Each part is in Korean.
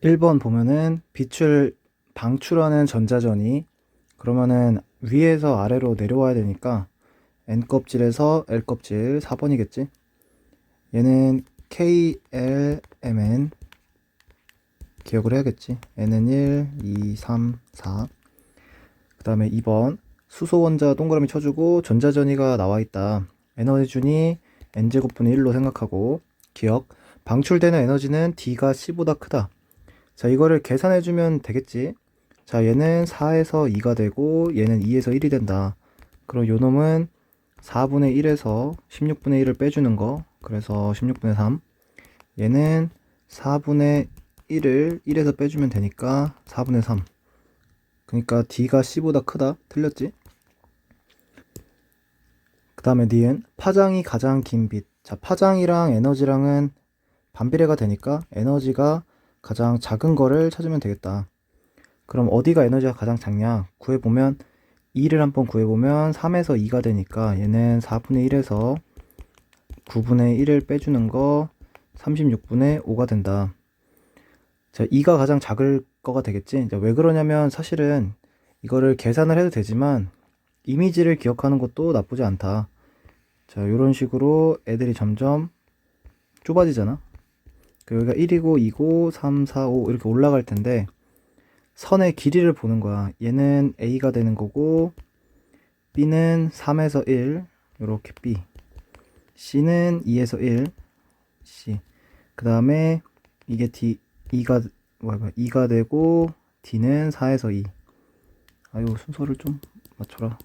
1번 보면은 빛을 방출하는 전자전이 그러면은 위에서 아래로 내려와야 되니까 N껍질에서 L껍질 4번이겠지? 얘는 KLMN 기억을 해야겠지? N은 1, 2, 3, 4. 그 다음에 2번 수소원자 동그라미 쳐주고 전자전이가 나와있다. 에너지준이 N제곱분의 1로 생각하고 기억 방출되는 에너지는 D가 C보다 크다. 자, 이거를 계산해주면 되겠지? 자, 얘는 4에서 2가 되고 얘는 2에서 1이 된다. 그럼 요 놈은 4분의 1에서 16분의 1을 빼주는 거. 그래서 16분의 3. 얘는 4분의 1을 1에서 빼주면 되니까 4분의 3. 그러니까 D가 C보다 크다. 틀렸지? 그 다음에 니은 파장이 가장 긴 빛. 자, 파장이랑 에너지랑은 반비례가 되니까 에너지가 가장 작은 거를 찾으면 되겠다. 그럼 어디가 에너지가 가장 작냐? 구해보면 2를 한번 구해보면 3에서 2가 되니까 얘는 4분의 1에서 9분의 1을 빼주는 거 36분의 5가 된다. 자, 2가 가장 작을 거가 되겠지? 왜 그러냐면 사실은 이거를 계산을 해도 되지만 이미지를 기억하는 것도 나쁘지 않다. 자, 이런 식으로 애들이 점점 좁아지잖아. 여기가 1이고 2고 3, 4, 5 이렇게 올라갈 텐데 선의 길이를 보는 거야. 얘는 A가 되는 거고 B는 3에서 1 이렇게 B, C는 2에서 1 C. 그 다음에 이게 D 2가 되고 D는 4에서 2. 아유, 순서를 좀 맞춰라.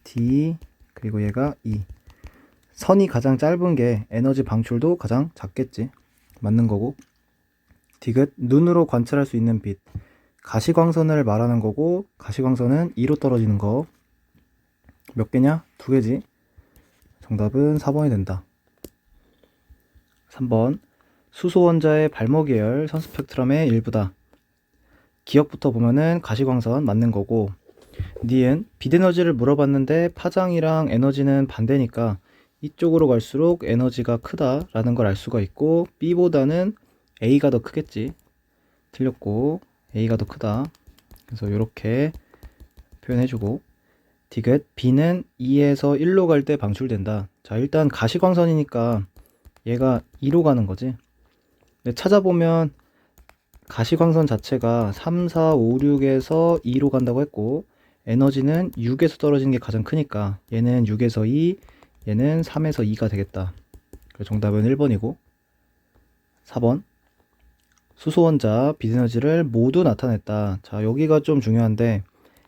D 그리고 얘가 2. 선이 가장 짧은 게 에너지 방출도 가장 작겠지. 맞는 거고. 디귿 눈으로 관찰할 수 있는 빛. 가시광선을 말하는 거고 가시광선은 2로 떨어지는 거. 몇 개냐? 2개지. 정답은 4번이 된다. 3번 수소원자의 발모계열 선스펙트럼의 일부다. 기억부터 보면은 가시광선 맞는 거고 니은 빛에너지를 물어봤는데 파장이랑 에너지는 반대니까 이쪽으로 갈수록 에너지가 크다라는 걸 알 수가 있고 B보다는 A가 더 크겠지. 틀렸고 A가 더 크다. 그래서 이렇게 표현해주고 디귿 B는 2에서 1로 갈 때 방출된다. 자, 일단 가시광선이니까 얘가 2로 가는 거지. 근데 찾아보면 가시광선 자체가 3, 4, 5, 6에서 2로 간다고 했고 에너지는 6에서 떨어지는 게 가장 크니까 얘는 6에서 2, 얘는 3에서 2가 되겠다. 그래서 정답은 1번이고 4번 수소원자 빛에너지를 모두 나타냈다. 자, 여기가 좀 중요한데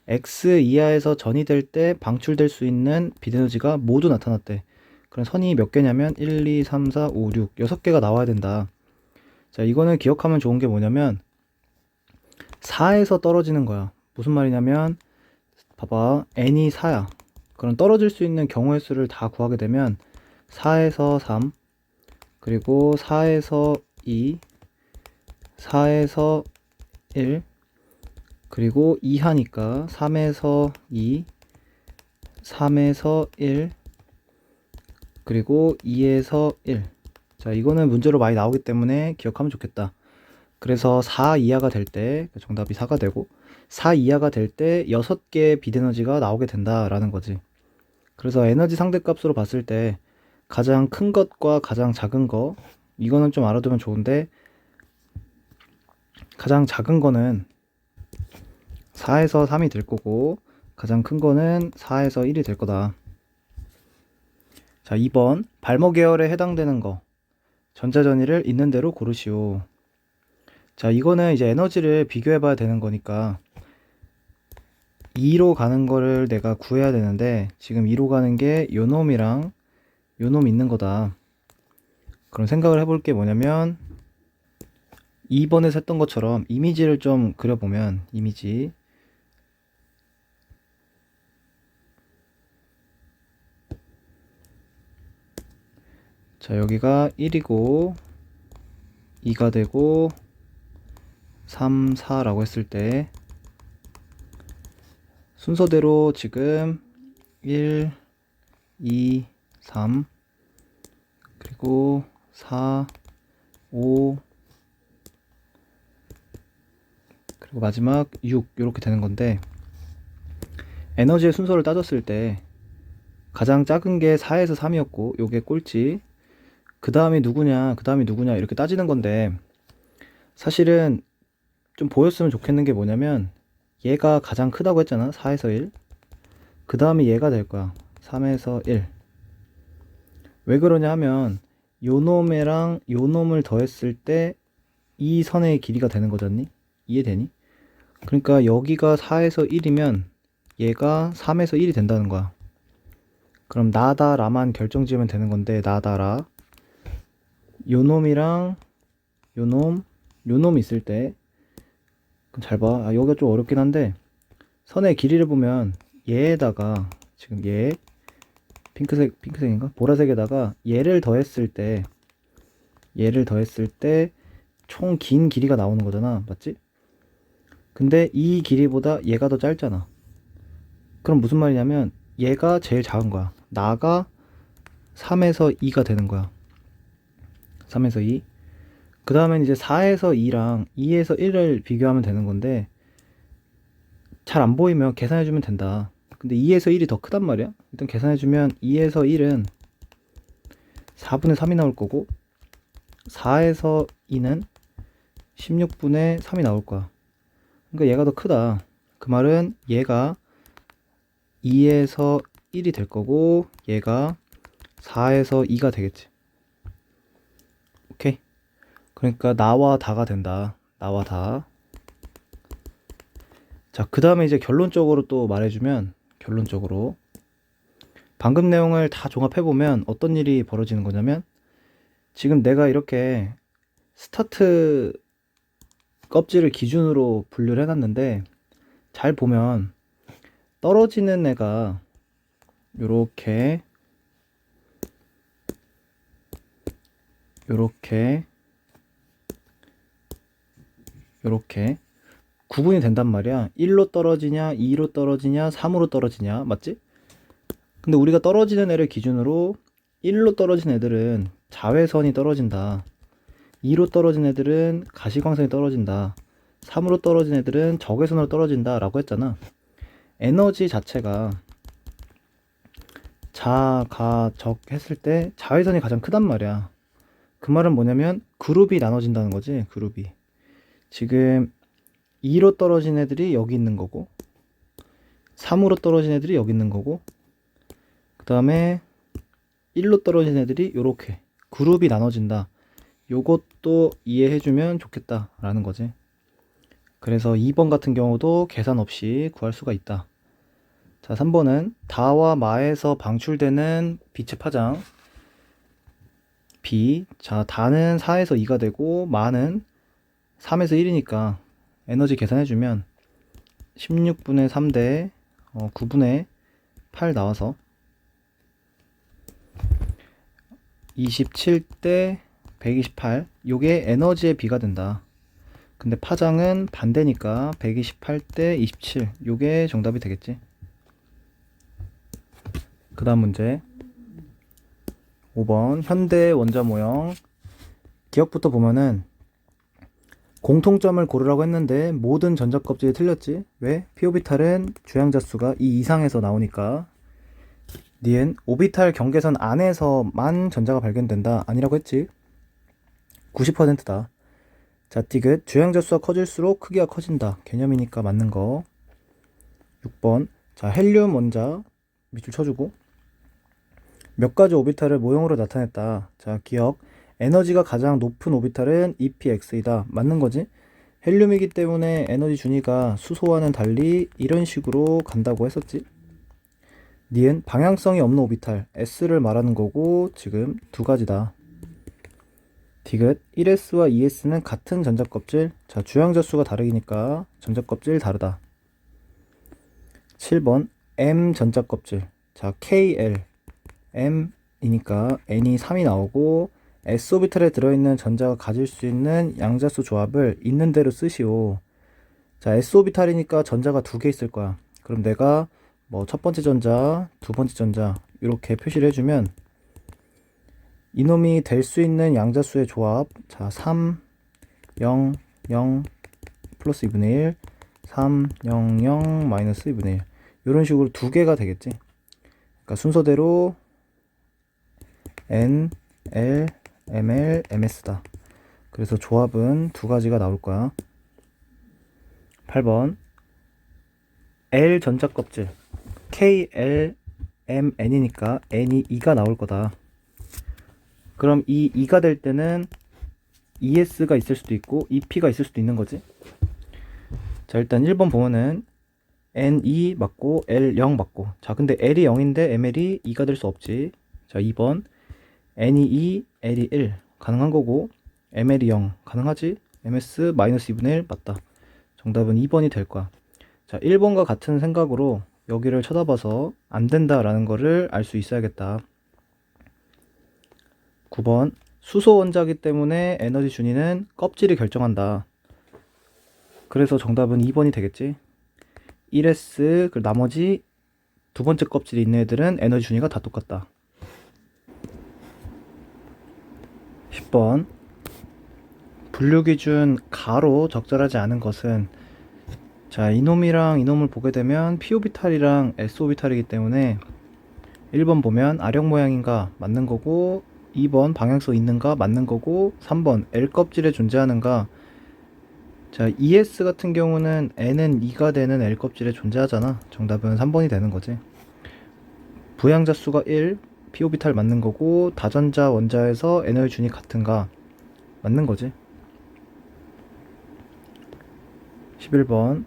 X 이하에서 전이 될 때 방출될 수 있는 빛에너지가 모두 나타났대. 그럼 선이 몇 개냐면 1, 2, 3, 4, 5, 6 6개가 나와야 된다. 자, 이거는 기억하면 좋은 게 뭐냐면 4에서 떨어지는 거야. 무슨 말이냐면 봐봐, n이 4야. 그럼 떨어질 수 있는 경우의 수를 다 구하게 되면 4에서 3 그리고 4에서 2 4에서 1 그리고 2하니까 3에서 2 3에서 1 그리고 2에서 1. 자, 이거는 문제로 많이 나오기 때문에 기억하면 좋겠다. 그래서 4 이하가 될 때 정답이 4가 되고 4 이하가 될 때 6개의 빛에너지가 나오게 된다라는 거지. 그래서 에너지 상대값으로 봤을 때 가장 큰 것과 가장 작은 거 이거는 좀 알아두면 좋은데 가장 작은 거는 4에서 3이 될 거고 가장 큰 거는 4에서 1이 될 거다. 자, 2번 발모 계열에 해당되는 거 전자전이를 있는 대로 고르시오. 자, 이거는 이제 에너지를 비교해 봐야 되는 거니까 2로 가는 거를 내가 구해야 되는데 지금 2로 가는 게 요 놈이랑 요 놈 있는 거다. 그럼 생각을 해볼 게 뭐냐면 2번에서 했던 것처럼 이미지를 좀 그려보면 이미지 자, 여기가 1이고 2가 되고 3, 4라고 했을 때 순서대로 지금 1, 2, 3 그리고 4, 5, 그리고 마지막 6 이렇게 되는 건데, 에너지의 순서를 따졌을 때 가장 작은 게 4에서 3이었고 요게 꼴찌, 그 다음이 누구냐 그 다음이 누구냐 이렇게 따지는 건데, 사실은 좀 보였으면 좋겠는 게 뭐냐면 얘가 가장 크다고 했잖아. 4에서 1. 그 다음이 얘가 될 거야. 3에서 1. 왜 그러냐 하면 요 놈이랑 요 놈을 더했을 때 이 선의 길이가 되는 거잖니? 이해되니? 그러니까 여기가 4에서 1이면 얘가 3에서 1이 된다는 거야. 그럼 나다 라만 결정 지으면 되는 건데, 나다 라, 요 놈이랑 요 놈 있을 때, 그럼 잘 봐. 여기가 좀 어렵긴 한데 선의 길이를 보면 얘에다가, 지금 얘 핑크색인가? 보라색에다가 얘를 더했을 때 총 긴 길이가 나오는 거잖아. 맞지? 근데 이 길이보다 얘가 더 짧잖아. 그럼 무슨 말이냐면 얘가 제일 작은 거야. 나가 3에서 2가 되는 거야. 3에서 2. 그 다음엔 이제 4에서 2랑 2에서 1을 비교하면 되는 건데, 잘 안 보이면 계산해주면 된다. 근데 2에서 1이 더 크단 말이야. 일단 계산해주면 2에서 1은 4분의 3이 나올 거고, 4에서 2는 16분의 3이 나올 거야. 그러니까 얘가 더 크다. 그 말은 얘가 2에서 1이 될 거고 얘가 4에서 2가 되겠지. 오케이? 그러니까 나와 다가 된다. 나와 다. 자, 그 다음에 이제 결론적으로 또 말해주면, 결론적으로 방금 내용을 다 종합해보면 어떤 일이 벌어지는 거냐면, 지금 내가 이렇게 스타트 껍질을 기준으로 분류를 해놨는데, 잘 보면 떨어지는 애가 요렇게 구분이 된단 말이야. 1로 떨어지냐 2로 떨어지냐 3으로 떨어지냐. 맞지? 근데 우리가 떨어지는 애를 기준으로 1로 떨어진 애들은 자외선이 떨어진다, 2로 떨어진 애들은 가시광선이 떨어진다, 3으로 떨어진 애들은 적외선으로 떨어진다 라고 했잖아. 에너지 자체가 자, 가, 적 했을 때 자외선이 가장 크단 말이야. 그 말은 뭐냐면 그룹이 나눠진다는 거지. 그룹이 지금 2로 떨어진 애들이 여기 있는 거고, 3으로 떨어진 애들이 여기 있는 거고, 그 다음에 1로 떨어진 애들이 요렇게 그룹이 나눠진다. 요것도 이해해주면 좋겠다 라는 거지. 그래서 2번 같은 경우도 계산 없이 구할 수가 있다. 자, 3번은 다와 마에서 방출되는 빛의 파장 B. 자, 다는 4에서 2가 되고 마는 3에서 1이니까 에너지 계산해주면 16분의 3대 9분의 8 나와서 27대 128, 요게 에너지의 비가 된다. 근데 파장은 반대니까 128대 27, 요게 정답이 되겠지. 그 다음 문제 5번 현대 원자 모형. 기억부터 보면은 공통점을 고르라고 했는데 모든 전자 껍질이 틀렸지. 왜? p오비탈은 주양자 수가 2 이상에서 나오니까. 니은 오비탈 경계선 안에서만 전자가 발견된다 아니라고 했지. 90%다. 자, 디귿 주양자 수가 커질수록 크기가 커진다. 개념이니까 맞는 거. 6번 자, 헬륨 원자 밑줄 쳐주고 몇 가지 오비탈을 모형으로 나타냈다. 자, 기억 에너지가 가장 높은 오비탈은 EPX이다. 맞는 거지? 헬륨이기 때문에 에너지 준위가 수소와는 달리 이런 식으로 간다고 했었지. 니은 방향성이 없는 오비탈 S를 말하는 거고 지금 두 가지다. 디귿 1S와 2S는 같은 전자껍질. 자, 주양자 수가 다르니까 전자껍질 다르다. 7번 M 전자껍질. 자, KL M이니까 N이 3이 나오고 S오비탈에 들어있는 전자가 가질 수 있는 양자수 조합을 있는 대로 쓰시오. 자, S오비탈이니까 전자가 두 개 있을 거야. 그럼 내가 뭐 첫 번째 전자, 두 번째 전자 이렇게 표시를 해주면 이놈이 될 수 있는 양자수의 조합. 자, 3, 0, 0, 플러스 2분의 1, 3, 0, 0, 마이너스 2분의 1. 이런 식으로 두 개가 되겠지. 그러니까 순서대로 N, L, ML, MS다. 그래서 조합은 두 가지가 나올 거야. 8번 L 전자껍질 K, L, M, N이니까 N이 2가 나올 거다. 그럼 이 2가 될 때는 ES가 있을 수도 있고 EP가 있을 수도 있는 거지. 자, 일단 1번 보면은 N2 맞고 L0 맞고. 자, 근데 L이 0인데 ML이 2가 될 수 없지. 자, 2번 N이 2, L이 1 가능한 거고 ML이 0 가능하지. MS 마이너스 2분의 1 맞다. 정답은 2번이 될 거야. 자, 1번과 같은 생각으로 여기를 쳐다봐서 안 된다라는 거를 알 수 있어야겠다. 9번 수소 원자기 때문에 에너지 준위는 껍질이 결정한다. 그래서 정답은 2번이 되겠지. 1s 그 나머지 두 번째 껍질이 있는 애들은 에너지 준위가 다 똑같다. 10번 분류 기준 가로 적절하지 않은 것은, 자, 이놈이랑 이놈을 보게 되면 p오비탈이랑 s오비탈이기 때문에 1번 보면 아령 모양인가 맞는 거고, 2번 방향성 있는가 맞는 거고, 3번 L 껍질에 존재하는가. 자, ES 같은 경우는 N은 2가 되는 L 껍질에 존재하잖아. 정답은 3번이 되는 거지. 부양자 수가 1, p오비탈 맞는 거고, 다전자 원자에서 에너지 준이 같은가 맞는 거지. 11번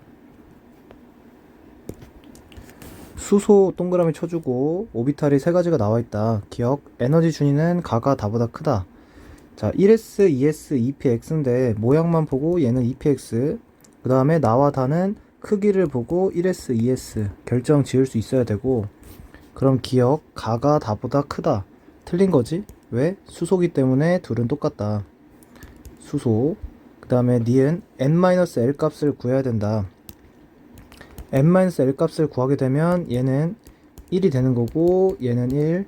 수소 동그라미 쳐주고 오비탈이 세 가지가 나와 있다. 기억, 에너지 준위는 가가 다보다 크다. 자, 1s, 2s, 2px인데 모양만 보고 얘는 2px, 그 다음에 나와 다는 크기를 보고 1s, 2s 결정 지을 수 있어야 되고, 그럼 기억, 가가 다보다 크다. 틀린 거지? 왜? 수소기 때문에 둘은 똑같다. 수소. 그 다음에 니은 n-l 값을 구해야 된다. n-l 값을 구하게 되면 얘는 1이 되는 거고, 얘는 1,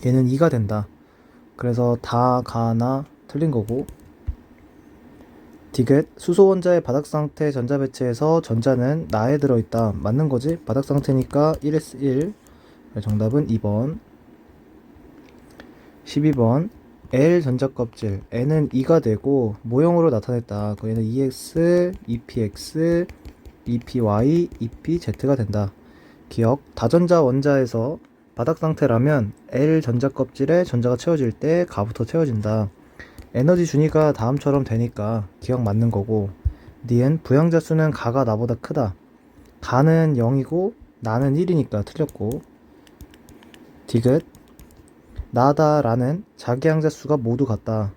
얘는 2가 된다. 그래서 다, 가, 나 틀린 거고. 디귿 수소 원자의 바닥 상태 전자 배치에서 전자는 나에 들어있다. 맞는 거지? 바닥 상태니까 1s1. 정답은 2번. 12번 L 전자 껍질 N은 2가 되고 모형으로 나타냈다. 그 얘는 EX, EPX, EPY, EPZ가 된다. 기억, 다전자 원자에서 바닥 상태라면 L 전자 껍질에 전자가 채워질 때 가부터 채워진다. 에너지 준위가 다음처럼 되니까 기억 맞는 거고. 니은 부양자 수는 가가 나보다 크다. 가는 0이고 나는 1이니까 틀렸고. 디귿 나다라는 자기 항자 수가 모두 같다.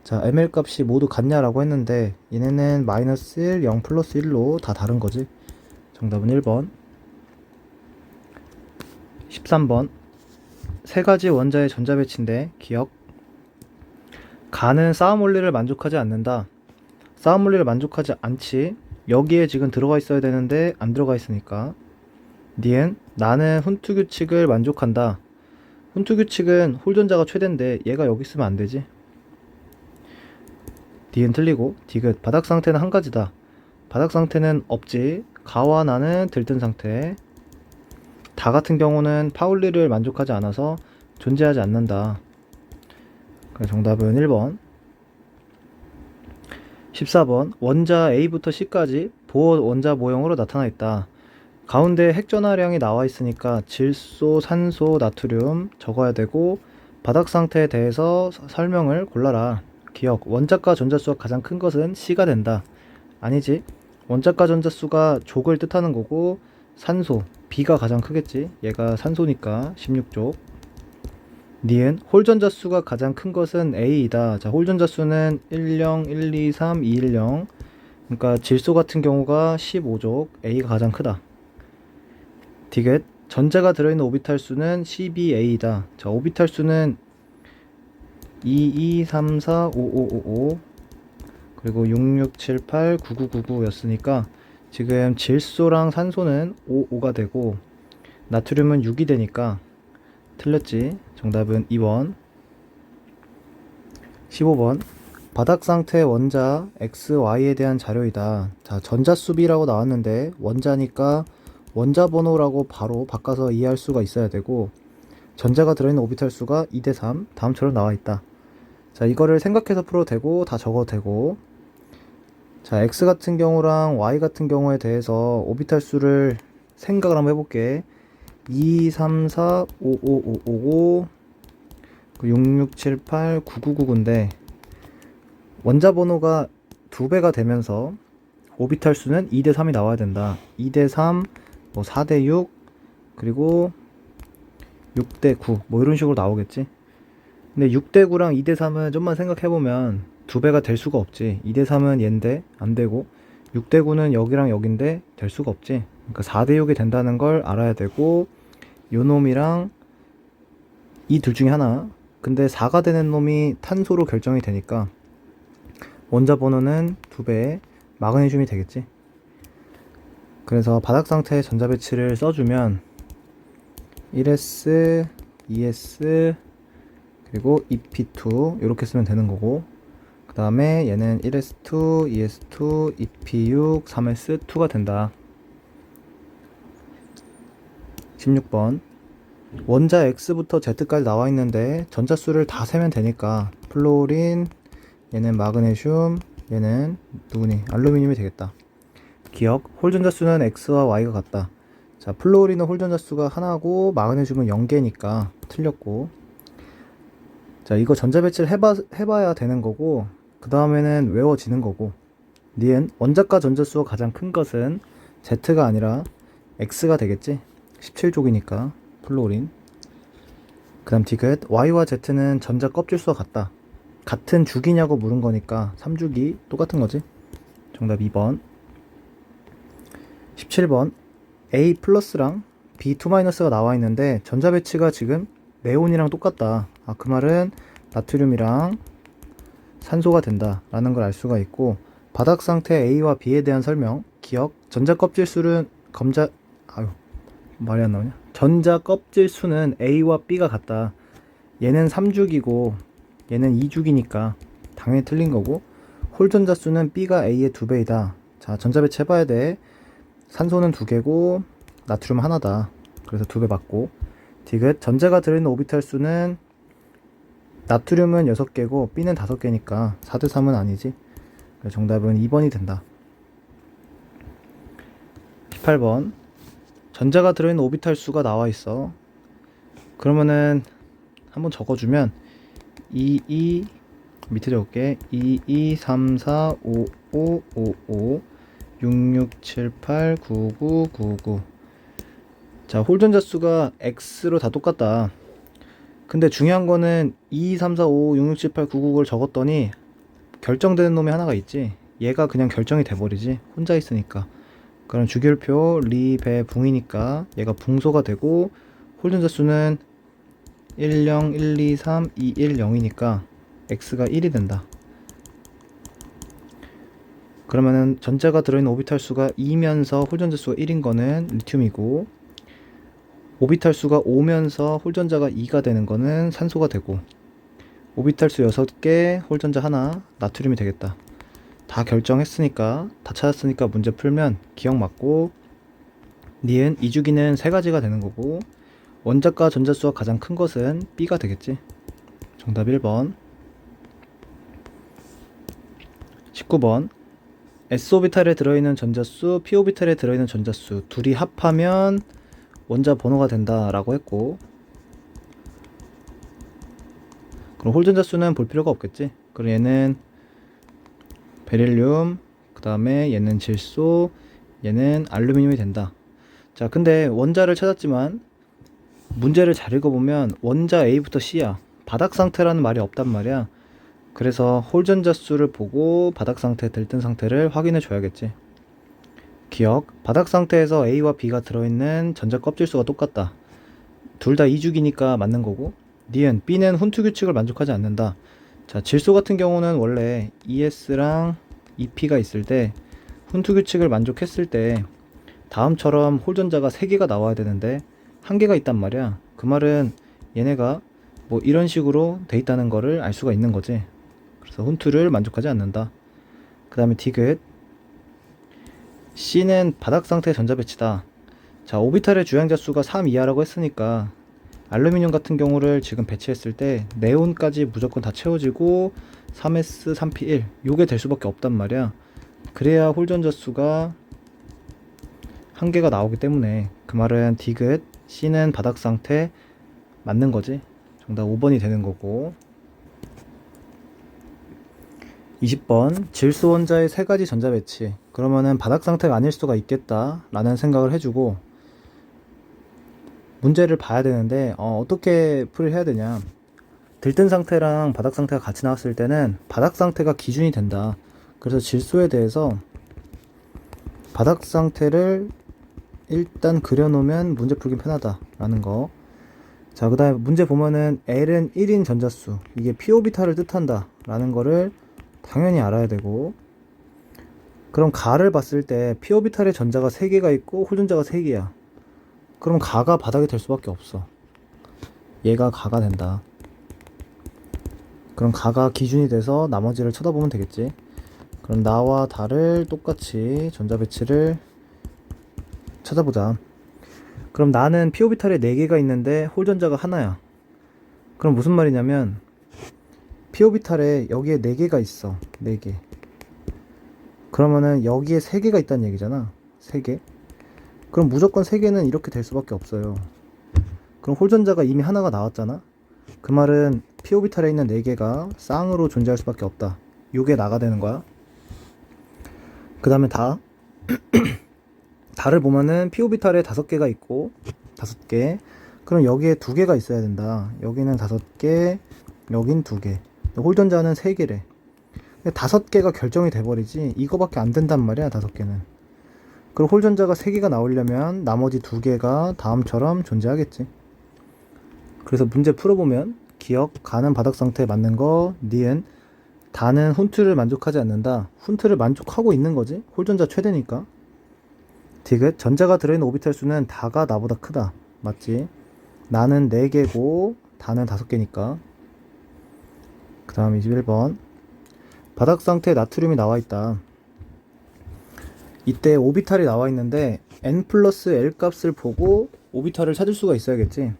자, ml 값이 모두 같냐라고 했는데 얘네는 마이너스 1, 0 플러스 1로 다 다른 거지. 정답은 1번. 13번 세 가지 원자의 전자 배치인데 기억, 가는 싸움 원리를 만족하지 않는다. 싸움 원리를 만족하지 않지. 여기에 지금 들어가 있어야 되는데 안 들어가 있으니까. 니은 나는 훈투 규칙을 만족한다. 훈투 규칙은 홀전자가 최대인데 얘가 여기 있으면 안 되지. 디은 틀리고. 디귿 바닥 상태는 한 가지다. 바닥 상태는 없지. 가와 나는 들뜬 상태. 다 같은 경우는 파울리를 만족하지 않아서 존재하지 않는다. 그래서 정답은 1번. 14번 원자 A부터 C까지 보어 원자 모형으로 나타나 있다. 가운데 핵전하량이 나와 있으니까 질소, 산소, 나트륨 적어야 되고, 바닥 상태에 대해서 설명을 골라라. 기억, 원자과 전자수가 가장 큰 것은 C가 된다. 아니지. 원자과 전자수가 족을 뜻하는 거고, 산소, B가 가장 크겠지. 얘가 산소니까 16족. 니은 홀전자수가 가장 큰 것은 A이다. 자, 홀전자수는 10, 1, 2, 3, 2, 1, 0. 그러니까 질소 같은 경우가 15족, A가 가장 크다. 디귿 전자가 들어있는 오비탈 수는 12A이다. 자, 오비탈 수는 2, 2, 3, 4, 5, 5, 5, 5 그리고 6, 6, 7, 8, 9, 9, 9, 9 였으니까 지금 질소랑 산소는 5, 5가 되고 나트륨은 6이 되니까 틀렸지. 정답은 2번. 15번 바닥 상태 원자 X, Y에 대한 자료이다. 자, 전자수비라고 나왔는데 원자니까 원자 번호라고 바로 바꿔서 이해할 수가 있어야 되고 전자가 들어있는 오비탈 수가 2대 3 다음처럼 나와 있다. 자, 이거를 생각해서 풀어도 되고 다 적어도 되고 자, X 같은 경우랑 Y 같은 경우에 대해서 오비탈 수를 생각을 한번 해볼게. 2, 3, 4, 5, 5, 5, 5, 6, 6, 7, 8, 9, 9, 9인데 원자 번호가 2배가 되면서 오비탈 수는 2대 3이 나와야 된다. 2대 3, 뭐 4대 6, 그리고 6대 9, 뭐 이런 식으로 나오겠지. 근데 6대 9랑 2대 3은 좀만 생각해보면 2배가 될 수가 없지. 2대 3은 얘인데 안 되고 6대 9는 여기랑 여긴데 될 수가 없지. 그러니까 4대 6이 된다는 걸 알아야 되고 요 놈이랑 이 둘 중에 하나. 근데 4가 되는 놈이 탄소로 결정이 되니까 원자 번호는 2배의 마그네슘이 되겠지. 그래서 바닥 상태의 전자 배치를 써주면 1s, 2s, 그리고 EP2 이렇게 쓰면 되는 거고 그 다음에 얘는 1s2, 2s2, EP6, 3s2가 된다. 16번 원자 X부터 Z까지 나와 있는데 전자수를 다 세면 되니까 플로린, 얘는 마그네슘, 얘는 누구니? 알루미늄이 되겠다. 기억, 홀 전자수는 X와 Y가 같다. 자, 플로린은 홀 전자수가 하나고 마그네슘은 0개니까 틀렸고 자, 이거 전자 배치를 해봐야 되는 거고 그 다음에는 외워지는 거고 니은 원자과 전자수가 가장 큰 것은 Z가 아니라 X가 되겠지. 17족이니까 플로린. 그 다음 디귿 Y와 Z는 전자 껍질수가 같다. 같은 주기냐고 물은 거니까 3주기 똑같은 거지. 정답 2번. 17번 A 플러스랑 B2 마이너스가 나와 있는데 전자 배치가 지금 네온이랑 똑같다. 아, 그 말은 나트륨이랑 산소가 된다 라는 걸 알 수가 있고 바닥 상태 A와 B에 대한 설명 기억 전자 껍질 수는 말이 안 나오냐? 전자 껍질 수는 A와 B가 같다. 얘는 3주기고 얘는 2주기니까 당연히 틀린 거고 홀 전자 수는 B가 A의 2배이다. 자, 전자 배치 해봐야 돼. 산소는 2개고 나트륨 하나다. 그래서 2배 맞고 디귿 전자가 들어있는 오비탈 수는 나트륨은 6개고 B는 5개니까 4대 3은 아니지. 그래서 정답은 2번이 된다. 18번 전자가 들어있는 오비탈 수가 나와 있어. 그러면은 한번 적어주면 2, 밑에 적을게. 2, 3, 4, 5, 5, 5, 5, 6, 6, 7, 8, 9, 9, 9, 9. 자, 홀 전자 수가 X로 다 똑같다. 근데 중요한 거는 2, 3, 4, 5, 6, 6, 7, 8, 9, 9를 적었더니 결정되는 놈이 하나가 있지. 얘가 그냥 결정이 돼버리지. 혼자 있으니까. 그럼 주기율표 리, 배, 붕이니까 얘가 붕소가 되고 홀 전자 수는 1, 0, 1, 2, 3, 2, 1, 0이니까 X가 1이 된다. 그러면은 전자가 들어있는 오비탈 수가 2면서 홀 전자 수가 1인 거는 리튬이고 오비탈 수가 5면서 홀 전자가 2가 되는 거는 산소가 되고 오비탈 수 6개, 홀 전자 하나, 나트륨이 되겠다. 다 결정했으니까, 다 찾았으니까 문제 풀면 기억 맞고 니은 2주기는 3가지가 되는 거고 원자과 전자수가 가장 큰 것은 B가 되겠지. 정답 1번. 19번 S오비탈에 들어있는 전자수, P오비탈에 들어있는 전자수 둘이 합하면 원자 번호가 된다 라고 했고 그럼 홀 전자수는 볼 필요가 없겠지. 그럼 얘는 베릴륨, 그 다음에 얘는 질소, 얘는 알루미늄이 된다. 자, 근데 원자를 찾았지만 문제를 잘 읽어보면 원자 A부터 C야. 바닥 상태라는 말이 없단 말이야. 그래서 홀 전자수를 보고 바닥 상태, 들뜬 상태를 확인해 줘야겠지. 기억, 바닥 상태에서 A와 B가 들어있는 전자 껍질수가 똑같다. 둘 다 2주기니까 맞는 거고 니은 B는 훈투 규칙을 만족하지 않는다. 자, 질소 같은 경우는 원래 ES랑 EP가 있을 때 훈투 규칙을 만족했을 때 다음처럼 홀 전자가 3개가 나와야 되는데 1개가 있단 말이야. 그 말은 얘네가 뭐 이런 식으로 돼 있다는 거를 알 수가 있는 거지. 그래서 훈투를 만족하지 않는다. 그 다음에 디귿. C는 바닥 상태의 전자배치다. 자, 오비탈의 주행자 수가 3 이하라고 했으니까 알루미늄 같은 경우를 지금 배치했을 때 네온까지 무조건 다 채워지고 3s, 3p1 요게 될 수밖에 없단 말이야. 그래야 홀전자 수가 한 개가 나오기 때문에 그 말은 디귿 C는 바닥 상태 맞는 거지. 정답 5번이 되는 거고. 20번 질소 원자의 세 가지 전자 배치. 그러면은 바닥 상태가 아닐 수가 있겠다 라는 생각을 해주고 문제를 봐야 되는데 어떻게 풀이를 해야 되냐. 들뜬 상태랑 바닥 상태가 같이 나왔을 때는 바닥 상태가 기준이 된다. 그래서 질소에 대해서 바닥 상태를 일단 그려놓으면 문제 풀기 편하다 라는 거. 자, 그 다음에 문제 보면은 L은 1인 전자수, 이게 p오비탈을 뜻한다 라는 거를 당연히 알아야 되고, 그럼 가를 봤을 때 p오비탈의 전자가 3개가 있고 홀전자가 3개야. 그럼 가가 바닥이 될 수밖에 없어. 얘가 가가 된다. 그럼 가가 기준이 돼서 나머지를 쳐다보면 되겠지. 그럼 나와 다를 똑같이 전자 배치를 찾아보자. 그럼 나는 p오비탈에 4개가 있는데 홀전자가 하나야. 그럼 무슨 말이냐면 p오비탈에 여기에 4개가 있어. 4개. 그러면은 여기에 3개가 있다는 얘기잖아. 3개. 그럼 무조건 3개는 이렇게 될 수밖에 없어요. 그럼 홀전자가 이미 하나가 나왔잖아. 그 말은 p오비탈에 있는 4개가 쌍으로 존재할 수밖에 없다. 요게 나가 되는 거야. 그 다음에 다를 보면은 p오비탈에 5개가 있고 5개. 그럼 여기에 2개가 있어야 된다. 여기는 5개, 여긴 2개. 홀전자는 3개래. 5개가 결정이 돼버리지 이거밖에 안 된단 말이야. 5개는. 그럼 홀전자가 3개가 나오려면 나머지 2개가 다음처럼 존재하겠지. 그래서 문제 풀어보면 기억, 가는 바닥 상태에 맞는 거, 니은, 다는 훈투를 만족하지 않는다. 훈투를 만족하고 있는 거지. 홀전자 최대니까. 디귿, 전자가 들어있는 오비탈 수는 다가 나보다 크다. 맞지? 나는 4개고 다는 5개니까. 그 다음 21번. 바닥 상태에 나트륨이 나와 있다. 이때 오비탈이 나와 있는데 n 플러스 l 값을 보고 오비탈을 찾을 수가 있어야겠지.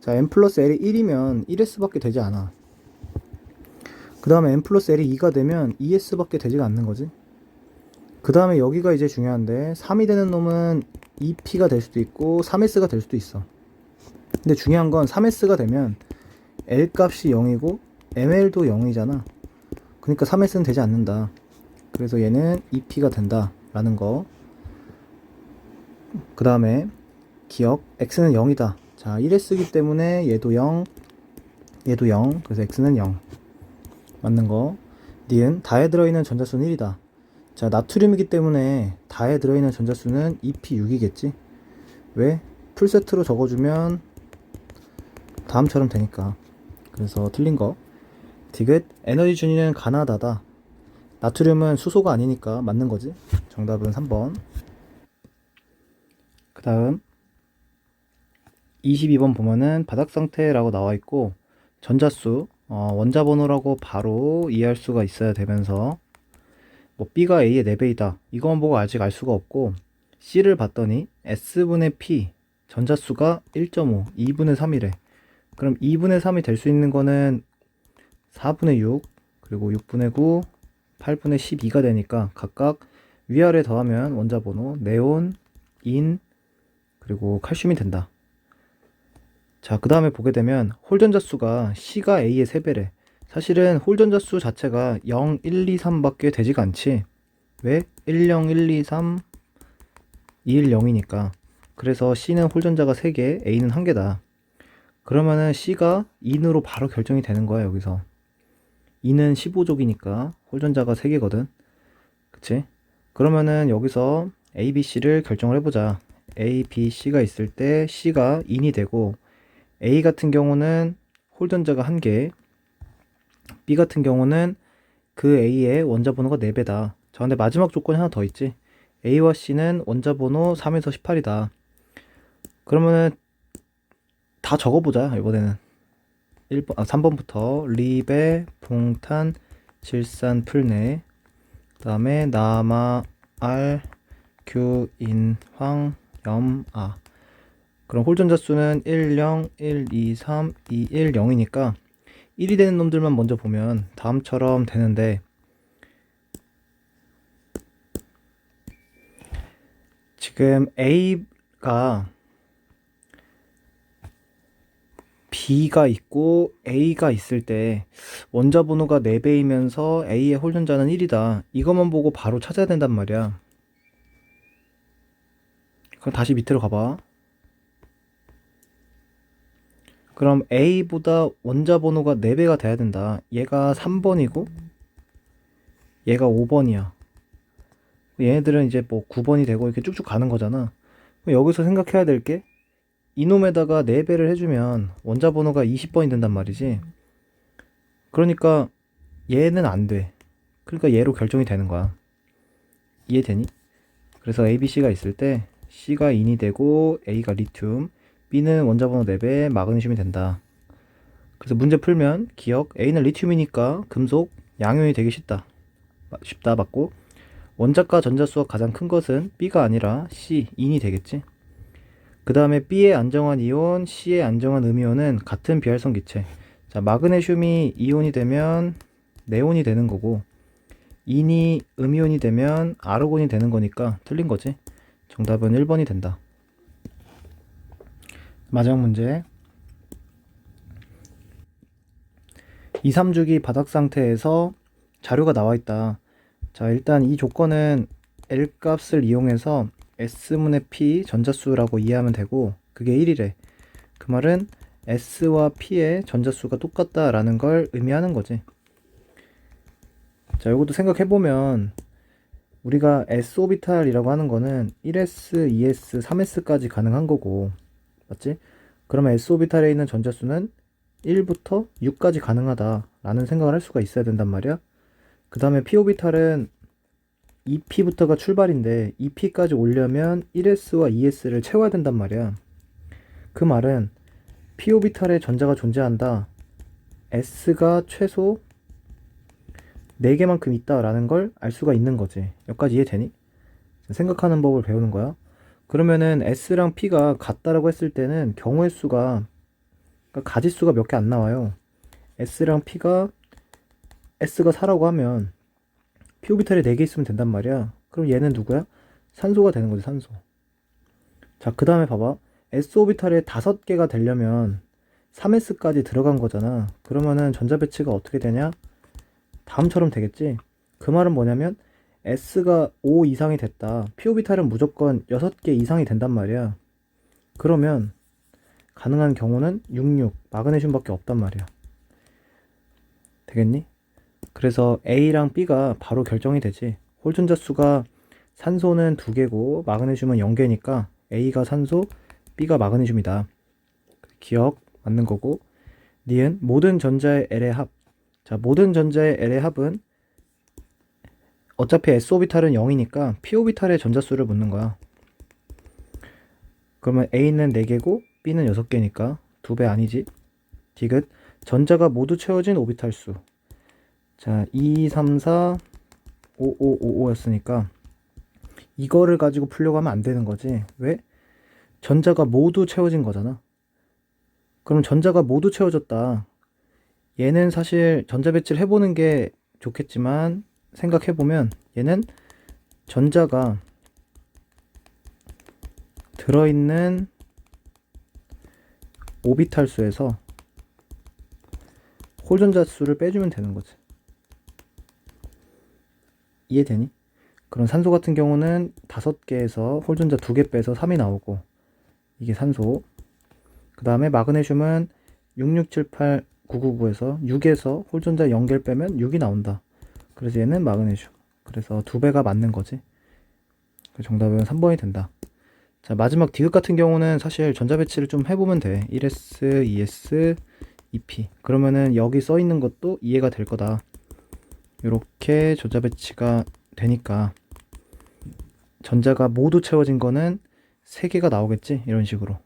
자, n 플러스 l이 1이면 1s 밖에 되지 않아. 그 다음에 n 플러스 l이 2가 되면 2s 밖에 되지가 않는 거지. 그 다음에 여기가 이제 중요한데 3이 되는 놈은 2p가 될 수도 있고 3s가 될 수도 있어. 근데 중요한 건 3s가 되면 l 값이 0이고 ml도 0이잖아. 그러니까 3s는 되지 않는다. 그래서 얘는 2p가 된다 라는 거. 그 다음에 기억, x는 0이다. 자, 1s이기 때문에 얘도 0, 얘도 0. 그래서 x는 0 맞는 거. 니은, 다에 들어있는 전자수는 1이다. 자, 나트륨이기 때문에 다에 들어있는 전자수는 2p6이겠지. 왜? 풀세트로 적어주면 다음처럼 되니까. 그래서 틀린 거. 디귿, 에너지 준위는 가나다다. 나트륨은 수소가 아니니까 맞는 거지. 정답은 3번. 그 다음 22번 보면은 바닥 상태라고 나와 있고 전자수 원자 번호라고 바로 이해할 수가 있어야 되면서 뭐 B가 A의 4배이다 이것만 보고 아직 알 수가 없고, C를 봤더니 S분의 P 전자수가 1.5 2분의 3이래. 그럼 2분의 3이 될 수 있는 거는 4분의 6 그리고 6분의 9 8분의 12가 되니까 각각 위아래 더하면 원자 번호 네온, 인, 그리고 칼슘이 된다. 자, 그 다음에 보게 되면 홀전자 수가 C가 A의 3배래. 사실은 홀전자 수 자체가 0, 1, 2, 3밖에 되지가 않지. 왜? 1, 0, 1, 2, 3, 2, 1, 0이니까. 그래서 C는 홀전자가 3개, A는 1개다. 그러면은 C가 인으로 바로 결정이 되는 거야, 여기서. 인은 15족이니까 홀전자가 3개거든. 그치? 그러면은 여기서 A, B, C를 결정을 해보자. A, B, C가 있을 때 C가 인이 되고, A 같은 경우는 홀전자가 1개, B 같은 경우는 그 A의 원자 번호가 4배다. 자, 근데 마지막 조건이 하나 더 있지. A와 C는 원자 번호 3에서 18이다. 그러면은 다 적어보자, 이번에는. 3번부터 리베, 봉탄, 질산 풀네. 그 다음에 남아, 알, 규, 인, 황, 염, 아. 그럼 홀전자 수는 1, 0, 1, 2, 3, 2, 1, 0이니까 1이 되는 놈들만 먼저 보면 다음처럼 되는데, 지금 A가 B가 있고 A가 있을 때 원자 번호가 4배이면서 A의 홀전자는 1이다. 이것만 보고 바로 찾아야 된단 말이야. 그럼 다시 밑으로 가봐. 그럼 A보다 원자 번호가 4배가 돼야 된다. 얘가 3번이고 얘가 5번이야. 얘네들은 이제 뭐 9번이 되고 이렇게 쭉쭉 가는 거잖아. 그럼 여기서 생각해야 될 게 이놈에다가 4배를 해주면 원자 번호가 20번이 된단 말이지. 그러니까 얘는 안 돼. 그러니까 얘로 결정이 되는 거야. 이해되니? 그래서 A, B, C가 있을 때 C가 인이 되고 A가 리튬, B는 원자 번호 4배, 마그네슘이 된다. 그래서 문제 풀면 기억, A는 리튬이니까 금속, 양이온이 되기 쉽다. 맞고, 원자과 전자수가 가장 큰 것은 B가 아니라 C, 인이 되겠지. 그 다음에 B의 안정환 이온, C의 안정환 음이온은 같은 비활성 기체. 자, 마그네슘이 이온이 되면 네온이 되는 거고, 인이 음이온이 되면 아르곤이 되는 거니까 틀린 거지. 정답은 1번이 된다. 마지막 문제. 2, 3주기 바닥 상태에서 자료가 나와 있다. 자, 일단 이 조건은 L 값을 이용해서 S분의 P 전자수라고 이해하면 되고, 그게 1이래. 그 말은 S와 P의 전자수가 똑같다라는 걸 의미하는 거지. 자, 이것도 생각해보면 우리가 S오비탈이라고 하는 거는 1s, 2s, 3s까지 가능한 거고, 맞지? 그러면 S오비탈에 있는 전자수는 1부터 6까지 가능하다라는 생각을 할 수가 있어야 된단 말이야. 그 다음에 P오비탈은 2P부터가 출발인데 2P까지 오려면 1s와 2s를 채워야 된단 말이야. 그 말은 P오비탈에 전자가 존재한다. S가 최소 4개만큼 있다라는 걸 알 수가 있는 거지. 여기까지 이해되니? 생각하는 법을 배우는 거야. 그러면은 S랑 P가 같다라고 했을 때는 경우의 수가, 그러니까 가지수가 몇 개 안 나와요. S랑 P가, S가 4라고 하면 P오비탈이 4개 있으면 된단 말이야. 그럼 얘는 누구야? 산소가 되는 거지, 산소. 자, 그 다음에 봐봐. S오비탈에 5개가 되려면 3s까지 들어간 거잖아. 그러면은 전자 배치가 어떻게 되냐? 다음처럼 되겠지. 그 말은 뭐냐면 S가 5 이상이 됐다. P오비탈은 무조건 6개 이상이 된단 말이야. 그러면 가능한 경우는 66, 마그네슘밖에 없단 말이야. 되겠니? 그래서 A랑 B가 바로 결정이 되지. 홀전자 수가 산소는 2개고 마그네슘은 0개니까 A가 산소, B가 마그네슘이다. 기억 맞는 거고. 니은 모든 전자의 L의 합. 자, 모든 전자의 L의 합은 어차피 S오비탈은 0이니까 P오비탈의 전자수를 묻는 거야. 그러면 A는 4개고 B는 6개니까 2배 아니지. 디귿 전자가 모두 채워진 오비탈 수. 자, 2, 3, 4, 5, 5, 5, 5였으니까 이거를 가지고 풀려고 하면 안 되는 거지. 왜? 전자가 모두 채워진 거잖아. 그럼 전자가 모두 채워졌다. 얘는 사실 전자 배치를 해보는 게 좋겠지만 생각해보면 얘는 전자가 들어있는 오비탈 수에서 홀전자 수를 빼주면 되는 거지. 이해되니? 그럼 산소 같은 경우는 5개에서 홀전자 2개 빼서 3이 나오고, 이게 산소. 그 다음에 마그네슘은 6678 999에서 6에서 홀전자 0개를 빼면 6이 나온다. 그래서 얘는 마그네슘. 그래서 2배가 맞는 거지. 정답은 3번이 된다. 자, 마지막 디귿 같은 경우는 사실 전자 배치를 좀 해보면 돼. 1s, 2s, 2p. 그러면은 여기 써 있는 것도 이해가 될 거다. 이렇게 전자 배치가 되니까 전자가 모두 채워진 거는 3개가 나오겠지. 이런 식으로.